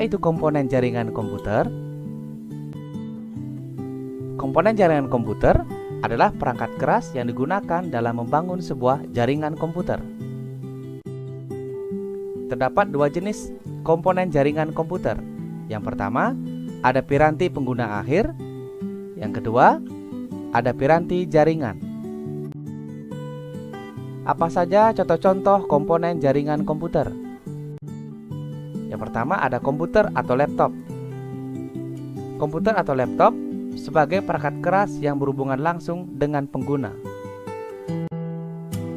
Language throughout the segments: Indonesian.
Apa itu komponen jaringan komputer? Komponen jaringan komputer adalah perangkat keras yang digunakan dalam membangun sebuah jaringan komputer. Terdapat dua jenis komponen jaringan komputer. Yang pertama, ada piranti pengguna akhir. Yang kedua, ada piranti jaringan. Apa saja contoh-contoh komponen jaringan komputer? Yang pertama ada komputer atau laptop. Komputer atau laptop sebagai perangkat keras yang berhubungan langsung dengan pengguna.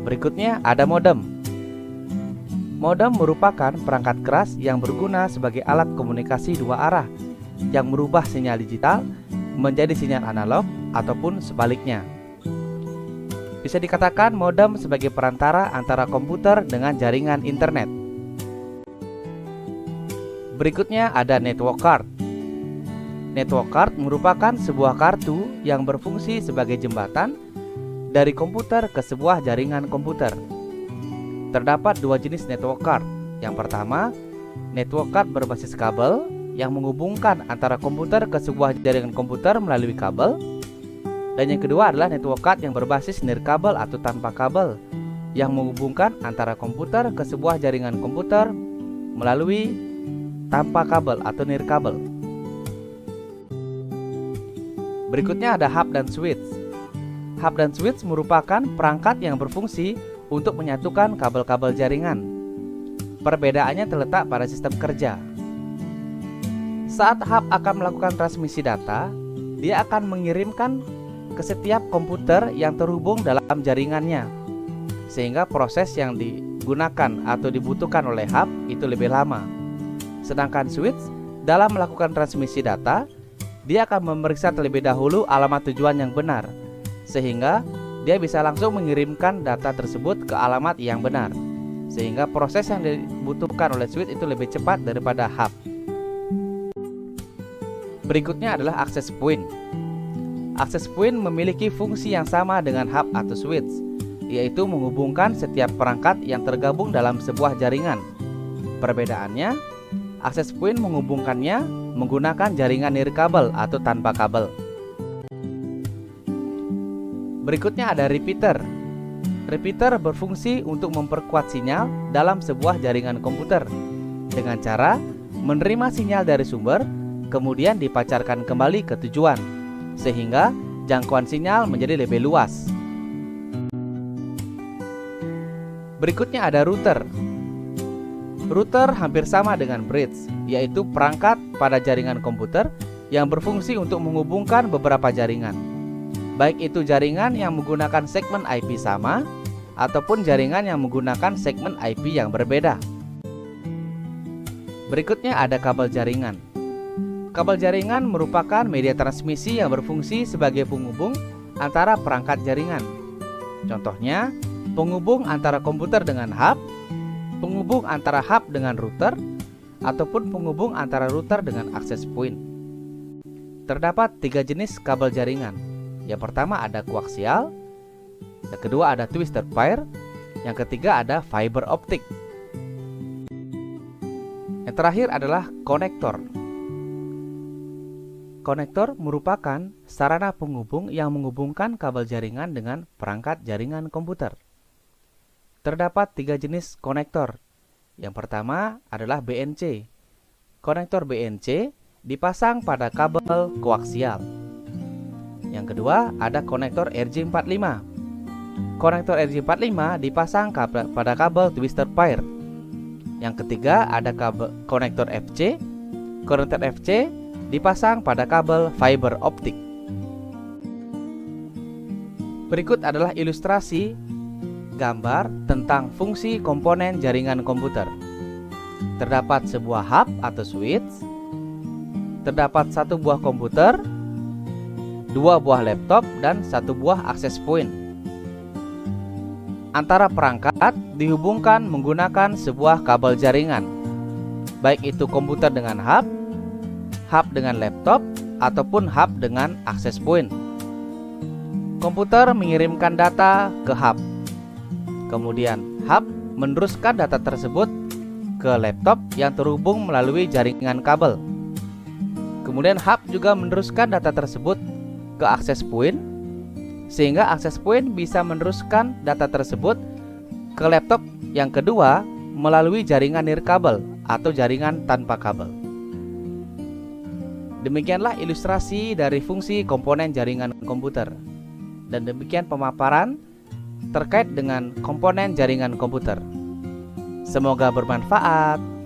Berikutnya ada modem. Modem merupakan perangkat keras yang berguna sebagai alat komunikasi dua arah yang merubah sinyal digital menjadi sinyal analog ataupun sebaliknya. Bisa dikatakan modem sebagai perantara antara komputer dengan jaringan internet. Berikutnya ada network card. Network card merupakan sebuah kartu yang berfungsi sebagai jembatan dari komputer ke sebuah jaringan komputer. Terdapat dua jenis network card. Yang pertama, network card berbasis kabel yang menghubungkan antara komputer ke sebuah jaringan komputer melalui kabel. Dan yang kedua adalah network card yang berbasis nirkabel atau tanpa kabel yang menghubungkan antara komputer ke sebuah jaringan komputer melalui tanpa kabel atau nirkabel. Berikutnya ada hub dan switch. Hub dan switch merupakan perangkat yang berfungsi untuk menyatukan kabel-kabel jaringan. Perbedaannya terletak pada sistem kerja. Saat hub akan melakukan transmisi data, dia akan mengirimkan ke setiap komputer yang terhubung dalam jaringannya, sehingga proses yang digunakan atau dibutuhkan oleh hub itu lebih lama. Sedangkan switch dalam melakukan transmisi data, dia akan memeriksa terlebih dahulu alamat tujuan yang benar, sehingga dia bisa langsung mengirimkan data tersebut ke alamat yang benar, sehingga proses yang dibutuhkan oleh switch itu lebih cepat daripada hub. Berikutnya adalah access point. Access point memiliki fungsi yang sama dengan hub atau switch, yaitu menghubungkan setiap perangkat yang tergabung dalam sebuah jaringan. Perbedaannya, access point menghubungkannya menggunakan jaringan nirkabel atau tanpa kabel. Berikutnya ada repeater. Repeater berfungsi untuk memperkuat sinyal dalam sebuah jaringan komputer dengan cara menerima sinyal dari sumber, kemudian dipancarkan kembali ke tujuan, sehingga jangkauan sinyal menjadi lebih luas. Berikutnya ada router. Router hampir sama dengan bridge, yaitu perangkat pada jaringan komputer yang berfungsi untuk menghubungkan beberapa jaringan. Baik itu jaringan yang menggunakan segmen IP sama ataupun jaringan yang menggunakan segmen IP yang berbeda. Berikutnya ada kabel jaringan. Kabel jaringan merupakan media transmisi yang berfungsi sebagai penghubung antara perangkat jaringan. Contohnya, penghubung antara komputer dengan hub, penghubung antara hub dengan router, ataupun penghubung antara router dengan access point. Terdapat tiga jenis kabel jaringan. Yang pertama ada koaksial, yang kedua ada twisted pair, yang ketiga ada fiber optik. Yang terakhir adalah konektor. Konektor merupakan sarana penghubung yang menghubungkan kabel jaringan dengan perangkat jaringan komputer. Terdapat tiga jenis konektor. Yang pertama adalah BNC. Konektor BNC dipasang pada kabel koaksial. Yang kedua ada konektor RJ45. Konektor RJ45 dipasang pada kabel twisted pair. Yang ketiga ada konektor FC. Konektor FC dipasang pada kabel fiber optik. Berikut adalah ilustrasi gambar tentang fungsi komponen jaringan komputer. Terdapat sebuah hub atau switch, terdapat satu buah komputer, dua buah laptop, dan satu buah access point. Antara perangkat dihubungkan menggunakan sebuah kabel jaringan, baik itu komputer dengan hub dengan laptop, ataupun hub dengan access point. Komputer mengirimkan data ke hub, kemudian hub meneruskan data tersebut ke laptop yang terhubung melalui jaringan kabel. Kemudian hub juga meneruskan data tersebut ke access point, sehingga access point bisa meneruskan data tersebut ke laptop yang kedua melalui jaringan nirkabel atau jaringan tanpa kabel. Demikianlah ilustrasi dari fungsi komponen jaringan komputer. Dan demikian pemaparan terkait dengan komponen jaringan komputer. Semoga bermanfaat.